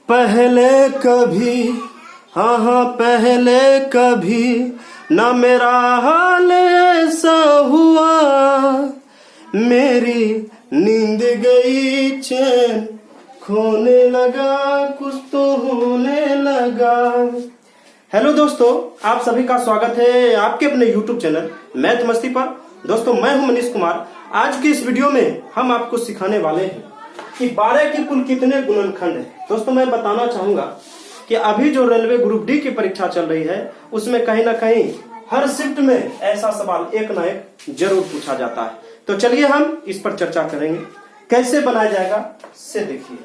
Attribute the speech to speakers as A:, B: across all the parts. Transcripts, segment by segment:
A: पहले कभी, हाँ हाँ पहले कभी ना मेरा हाल ऐसा हुआ, मेरी नींद गई चैन खोने लगा, कुछ तो होने लगा। हेलो दोस्तों, आप सभी का स्वागत है आपके अपने YouTube चैनल मैथ मस्ती पर। दोस्तों मैं हूं मनीष कुमार। आज की इस वीडियो में हम आपको सिखाने वाले हैं कि 12 के कुल कितने गुणनखंड है। दोस्तों मैं बताना चाहूंगा कि अभी जो रेलवे ग्रुप डी की परीक्षा चल रही है उसमें कहीं ना कहीं हर शिफ्ट में ऐसा सवाल एक ना एक जरूर पूछा जाता है। तो चलिए हम इस पर चर्चा करेंगे, कैसे बनाया जाएगा से देखिए।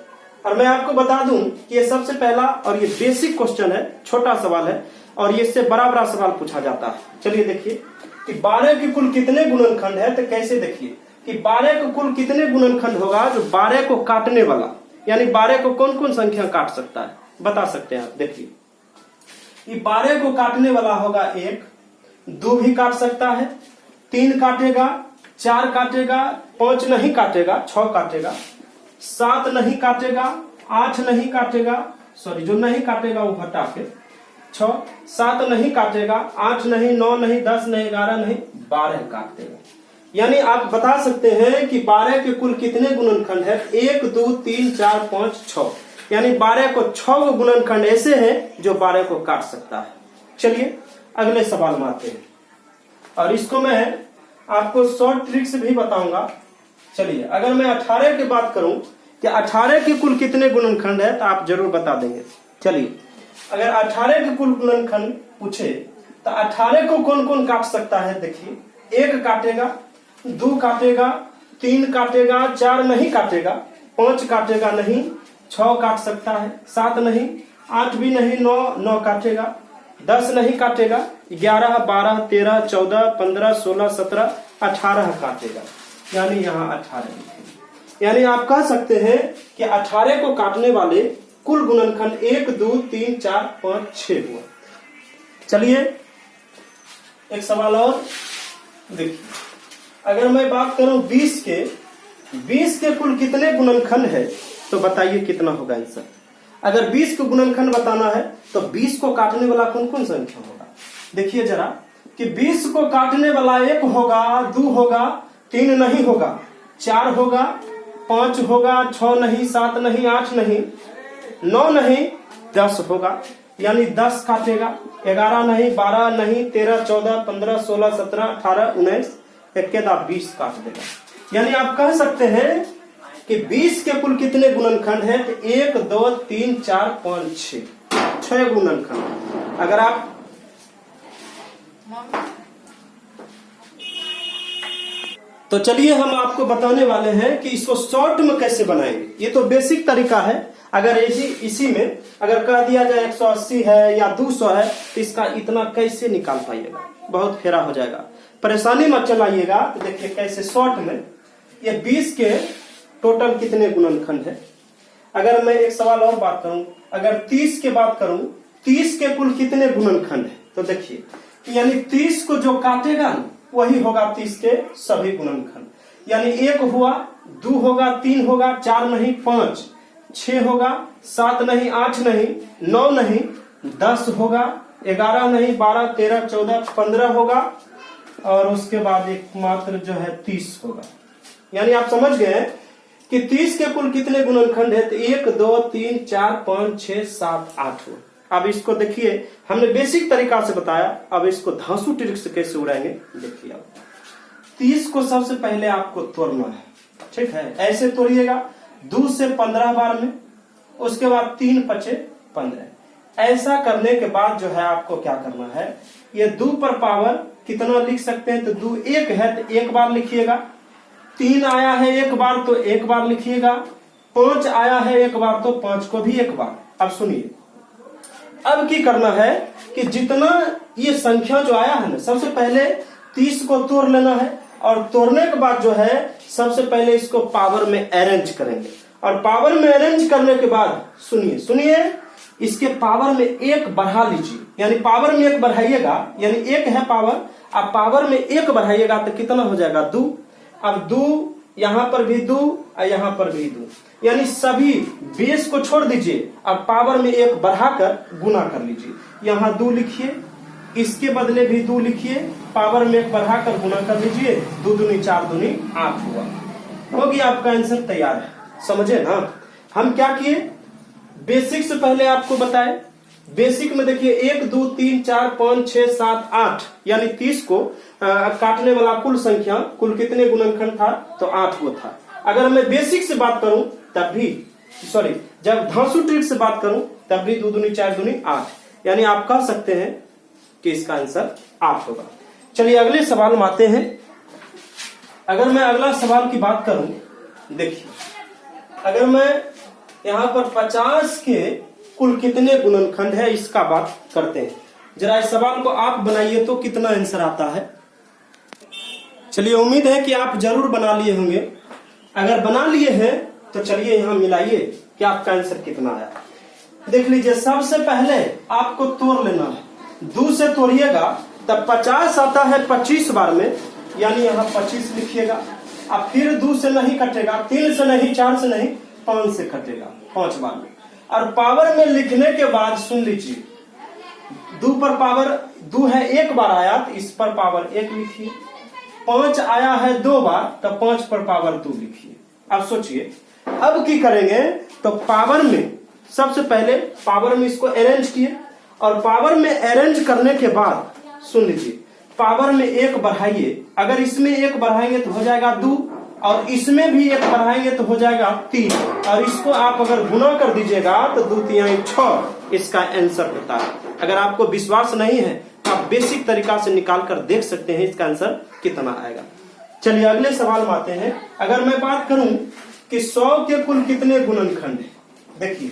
A: और मैं आपको बता दूं कि ये सबसे पहला और ये बेसिक क्वेश्चन है, छोटा सवाल है और ये इससे बड़ा बड़ा सवाल पूछा जाता है। चलिए देखिए कि 12 के कुल कितने गुणनखंड है। तो कैसे देखिए कि 12 के कुल कितने गुणनखंड होगा जो 12 को काटने वाला, यानी 12 को कौन कौन संख्या काट सकता है बता सकते हैं आप। देखिए ये 12 को काटने वाला होगा 1, 2 भी काट सकता है, 3 काटेगा, 4 काटेगा, 5 नहीं काटेगा, 6 काटेगा, 7 नहीं काटेगा, 8 नहीं काटेगा, सॉरी जो नहीं काटेगा वो हटा के 6, 7 नहीं काटेगा, 8 नहीं, 9 नहीं, 10 नहीं, 11 नहीं, 12 काट देगा। यानी आप बता सकते हैं कि 12 के कुल कितने गुणनखंड है। 1, 2, 3, 4, 5, 6, यानी 12 को 6 गुणनखंड ऐसे हैं जो 12 को काट सकता है। चलिए अगले सवाल में आते हैं और इसको मैं आपको शॉर्ट ट्रिक से भी बताऊंगा। चलिए अगर मैं 18 की बात करूं कि 18 के कुल कितने गुणनखंड है तो आप जरूर बता देंगे। चलिए अगर 18 के कुल गुणनखंड पूछे तो 18 को कौन कौन काट सकता है। देखिए 1 काटेगा, 2 काटेगा, 3 काटेगा, 4 नहीं काटेगा, 5 काटेगा नहीं, 6 काट सकता है, 7 नहीं, 8 भी नहीं, 9 काटेगा, 10 नहीं काटेगा, 11, 12, 13, 14, 15, 16, 17, 18 काटेगा। यानी यहाँ 18। यानी आप कह सकते हैं कि 18 को काटने वाले कुल गुणनखंड 1, 2, 3, 4, 5, 6 हुआ। चलिए एक सवाल और देखिए, अगर मैं बात करूं 20 के कुल कितने गुणनखंड है तो बताइए कितना होगा आंसर। अगर 20 को गुणनखंड बताना है तो 20 को काटने वाला कौन कौन संख्या होगा। देखिए जरा कि 20 को काटने वाला 1 होगा, 2 होगा, 3 नहीं होगा, 4 होगा, 5 होगा, 6 नहीं, 7 नहीं, 8 नहीं, 9 नहीं, 10 होगा। यानी 10 काटेगा, 11 नहीं, 12 नहीं, 13, 14, 15, 16, 17, 18, 19, 21, 20 काट देगा। यानी आप कह सकते हैं कि 20 के कुल कितने गुणनखंड है। 1, 2, 3, 4, 5, 6 गुणनखंड। अगर आप तो चलिए हम आपको बताने वाले हैं कि इसको शॉर्ट में कैसे बनाएंगे। ये तो बेसिक तरीका है। अगर इसी में अगर कह दिया जाए 180 है या 200 है तो इसका इतना कैसे निकाल पाइएगा, बहुत फेरा हो जाएगा। परेशानी मत चलाइएगा। तो देखिए कैसे शॉर्ट में ये 20 के टोटल कितने गुणनखंड है। अगर मैं एक सवाल और बात करूं, अगर 30 के बात करूं 30 के कुल कितने गुणनखंड है तो देखिए यानी 30 को जो काटेगा वही होगा 30 के सभी गुणनखंड। यानी 1 हुआ, 2 होगा, 3 होगा, 4 नहीं, 5, 6 होगा, 7 नहीं, 8 नहीं, 9 नहीं, 10 होगा, 11 नहीं, 12, 13, 14, 15 होगा और उसके बाद एक मात्र जो है 30 होगा। यानी आप समझ गए कि 30 के कुल कितने गुणनखंड है। तो 1, 2, 3, 4, 5, 6, 7, 8 हुआ। अब इसको देखिए हमने बेसिक तरीका से बताया, अब इसको धांसू ट्रिक से कैसे उड़ाएंगे देखिए। अब 30 को सबसे पहले आपको तोड़ना है, ठीक है। ऐसे तोड़िएगा 2 से 15 बार में, उसके बाद 3 5 15। ऐसा करने के बाद जो है आपको क्या करना है, ये 2 पर पावर कितना लिख सकते हैं तो 2 1 है तो 1 बार लिखिएगा, 3 आया है 1 बार तो 1 बार लिखिएगा, 5 आया है 1 बार तो 5 को भी 1 बार। अब सुनिए अब की करना है कि जितना ये संख्या जो आया है ना, सबसे पहले 30 को तोड़ लेना है और तोड़ने के बाद जो है सबसे पहले इसको पावर में अरेंज करेंगे और पावर में अरेंज करने के बाद सुनिए इसके पावर में 1 बढ़ा लीजिए। यानी पावर में 1 बढ़ाइएगा, यानी 1 है पावर, अब पावर में 1 बढ़ाइएगा तो कितना हो जाएगा 2। अब 2 यहाँ पर भी 2 और यहाँ पर भी 2, यानी सभी बेस को छोड़ दीजिए, अब पावर में 1 बढ़ाकर गुना कर लीजिए। यहाँ 2 लिखिए, इसके बदले भी 2 लिखिए, पावर में 1 बढ़ाकर गुना कर लीजिए, 2 दूनी 4 दूनी 8 हुआ। हो गया, आपका आंसर तैयार है। समझे ना? हम क्या किए, बेसिक से पहले आपको बताए। बेसिक में देखिए 1 2 3 4 5 6 7 8 यानी 30 को काटने वाला कुल संख्या, कुल कितने गुणनखंड था, तो 8 को था। अगर मैं बेसिक से बात करूं तब भी, सॉरी, जब धांसू ट्रिक से बात करूं तब भी 2 दूनी 4 दूनी 8, यानी आप कह सकते हैं कि इसका आंसर 8 होगा। चलिए अगले सवाल में आते हैं। अगर मैं अगला सवाल की बात करूं, देखिए अगर मैं यहां पर 50 के कुल कितने गुणनखंड है इसका बात करते हैं। जरा इस सवाल को आप बनाइए तो कितना आंसर आता है। चलिए उम्मीद है कि आप जरूर बना लिए होंगे। अगर बना लिए हैं तो चलिए यहां मिलाइए कि आपका आंसर कितना आया। देख लीजिए, सबसे पहले आपको तोड़ लेना है। 2 से तोड़िएगा तब 50 आता है 25 बार में, यानी यहाँ 25 लिखिएगा। अब फिर 2 से नहीं कटेगा, 3 से नहीं, 4 से नहीं, 5 से कटेगा 5 बार में। और पावर में लिखने के बाद सुन लीजिए, 2 पर पावर 2 है, 1 बार आया तो इस पर पावर 1 लिखिए। 5 आया है 2 बार तो 5 पर पावर 2 लिखिए। अब सोचिए अब की करेंगे, तो पावर में सबसे पहले पावर में इसको अरेंज किए, और पावर में अरेंज करने के बाद सुन लीजिए, पावर में 1 बढ़ाइए। अगर इसमें 1 बढ़ाएंगे तो हो जाएगा 2, और इसमें भी 1 बढ़ाएंगे तो हो जाएगा 3, और इसको आप अगर गुना कर दीजिएगा तो 2 3 6 इसका आंसर होता है। अगर आपको विश्वास नहीं है तो आप बेसिक तरीका से निकाल कर देख सकते हैं इसका आंसर कितना आएगा। चलिए अगले सवाल में आते हैं। अगर मैं बात करूं कि 100 के कुल कितने गुणनखंड है, देखिए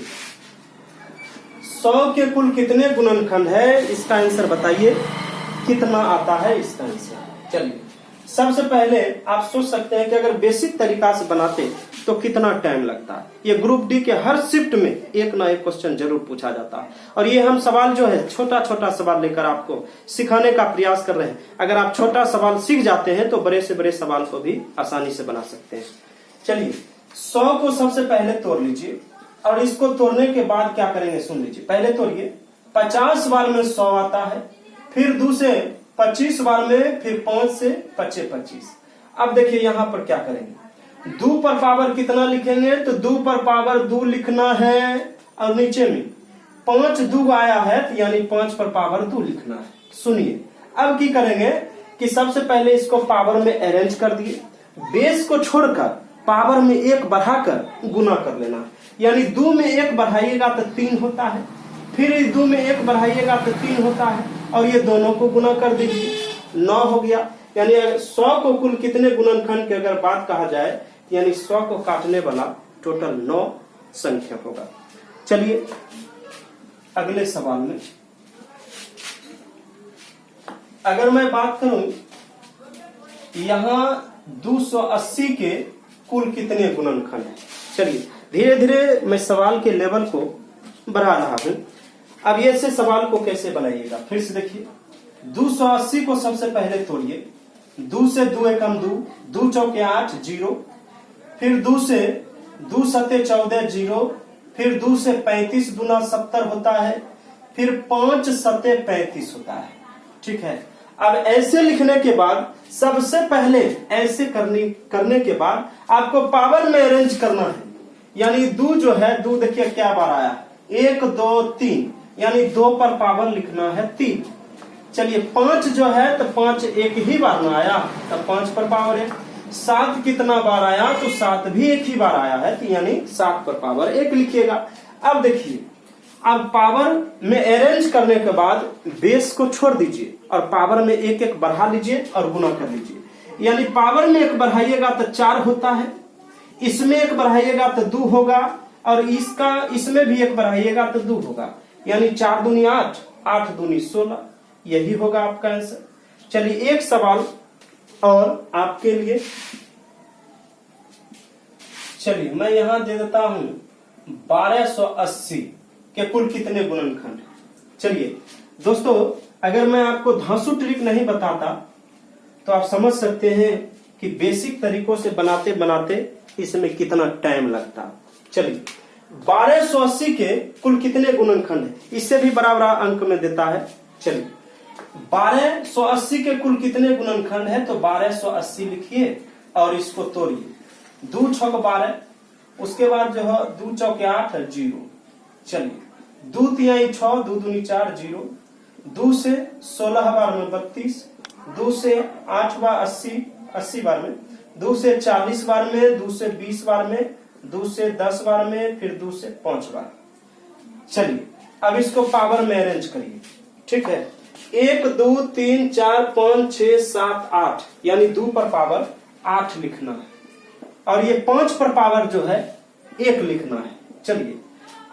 A: 100 के कुल कितने गुणनखंड है इसका आंसर बताइए कितना आता है इसका आंसर। चलिए सबसे पहले आप सोच सकते हैं कि अगर बेसिक तरीका से बनाते तो कितना टाइम लगता है। ये ग्रुप डी के हर शिफ्ट में एक ना एक क्वेश्चन जरूर पूछा जाता है, और ये हम सवाल जो है छोटा छोटा सवाल लेकर आपको सिखाने का प्रयास कर रहे हैं। अगर आप छोटा सवाल सीख जाते हैं तो बड़े से बड़े सवाल को भी आसानी से बना सकते हैं। चलिए 100 को सबसे पहले तोड़ लीजिए, और इसको तोड़ने के बाद क्या करेंगे सुन लीजिए। पहले तोड़िए, 50 बार में 100 आता है, फिर 2 से 25 बार में, फिर 5 से 25। अब देखिए यहाँ पर क्या करेंगे, 2 पर पावर कितना लिखेंगे, तो 2 पर पावर 2 लिखना है, और नीचे में 5 2 आया है तो यानी 5 पर पावर 2 लिखना है। सुनिए अब की करेंगे कि सबसे पहले इसको पावर में अरेंज कर दिए, बेस को छोड़कर पावर में 1 बढ़ाकर गुना कर लेना, यानी 2 में 1 बढ़ाइएगा तो 3 होता है, फिर 2 में 1 बढ़ाइएगा तो 3 होता है, और ये दोनों को गुना कर दीजिए, 9 हो गया। यानी 100 को कुल कितने गुणनखंड की अगर बात कहा जाए, यानी 100 को काटने वाला टोटल 9 संख्या होगा। चलिए अगले सवाल में अगर मैं बात करूं, यहां 280 के कुल कितने गुणनखंड है। चलिए धीरे धीरे मैं सवाल के लेवल को बढ़ा रहा हूं। अब ये से सवाल को कैसे बनाइएगा, फिर से देखिए। 280 को सबसे पहले तोड़िए, 2 से 2 एकम 2, 2 चौके 8 0, फिर 2 से 2 सते 14 0, फिर 2 से 35 दूना 70 होता है, फिर 5 सते 35 होता है। ठीक है, अब ऐसे लिखने के बाद सबसे पहले ऐसे करने के बाद आपको पावर में अरेंज करना है, यानी 2 जो है 2 देखिए क्या बार आया, 1 2 3, यानी 2 पर पावर लिखना है 3। चलिए 5 जो है तो 5 एक ही बार ना आया तो 5 पर पावर 1। 7 कितना बार आया, तो 7 भी एक ही बार आया है, तो यानी 7 पर पावर 1 लिखिएगा। अब देखिए, अब पावर में अरेंज करने के बाद बेस को छोड़ दीजिए और पावर में 1 1 बढ़ा लीजिए और गुना कर लीजिए, यानी पावर में 1 बढ़ाइएगा तो 4 होता है, इसमें 1 बढ़ाइएगा तो 2 होगा, और इसमें भी 1 बढ़ाइएगा तो 2 होगा, यानी 4 दूनी 8, 8 दूनी 16, यही होगा आपका आंसर। चलिए एक सवाल और आपके लिए, चलिए मैं यहां दे देता हूं 1280 के कुल कितने गुणनखंड। चलिए दोस्तों, अगर मैं आपको धांसू ट्रिक नहीं बताता तो आप समझ सकते हैं कि बेसिक तरीकों से बनाते बनाते इसमें कितना टाइम लगता, चलिए 1280 के कुल कितने गुणनखंड है, इससे भी बराबर अंक में देता है। चलिए 1280 के कुल कितने गुणनखंड है, तो 1280 लिखिए और इसको तोड़िए। 2 छक 12, उसके बाद जो है 2 चौके 8 है 0। चलिए 2 तिहाई 6, 2 दूनी 4 0। 2 से 16 बार में 32, 2 से 8 बार 80, 80 बार में, 2 से 40 बार में, 2 से 20 बार में, 2 से 10 बार में, फिर 2 से 5 बार। चलिए अब इसको पावर में अरेंज करिए। ठीक है, 1 2 3 4 5 6 7 8, यानी 2 पर पावर 8 लिखना है और ये 5 पर पावर जो है 1 लिखना है। चलिए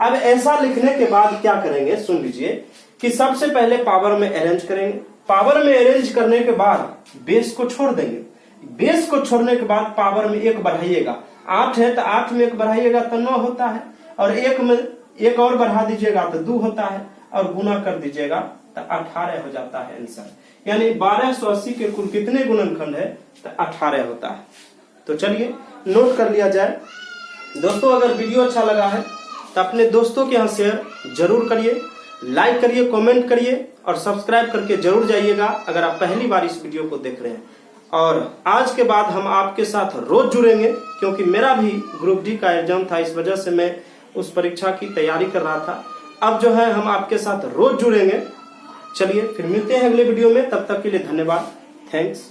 A: अब ऐसा लिखने के बाद क्या करेंगे, सुन लीजिए कि सबसे पहले पावर में अरेंज करेंगे। पावर में अरेंज करने के बाद बेस को छोड़ देंगे। बेस को छोड़ने के बाद पावर में 1 बढ़ाइएगा। 8 है तो 8 में 1 बढ़ाइएगा तो 9 होता है, और 1 में 1 और बढ़ा दीजिएगा तो 2 होता है, और गुना कर दीजिएगा तो 18 हो जाता है आंसर। यानी 1280 के कुल कितने गुणनखंड है, तो 18 होता है। तो चलिए नोट कर लिया जाए। दोस्तों अगर वीडियो अच्छा लगा है तो अपने दोस्तों के यहाँ शेयर जरूर करिए, लाइक करिए, कमेंट करिए और सब्सक्राइब करके जरूर जाइएगा अगर आप पहली बार इस वीडियो को देख रहे हैं। और आज के बाद हम आपके साथ रोज जुड़ेंगे, क्योंकि मेरा भी ग्रुप डी का एग्जाम था, इस वजह से मैं उस परीक्षा की तैयारी कर रहा था। अब जो है हम आपके साथ रोज जुड़ेंगे। चलिए फिर मिलते हैं अगले वीडियो में, तब तक के लिए धन्यवाद। थैंक्स।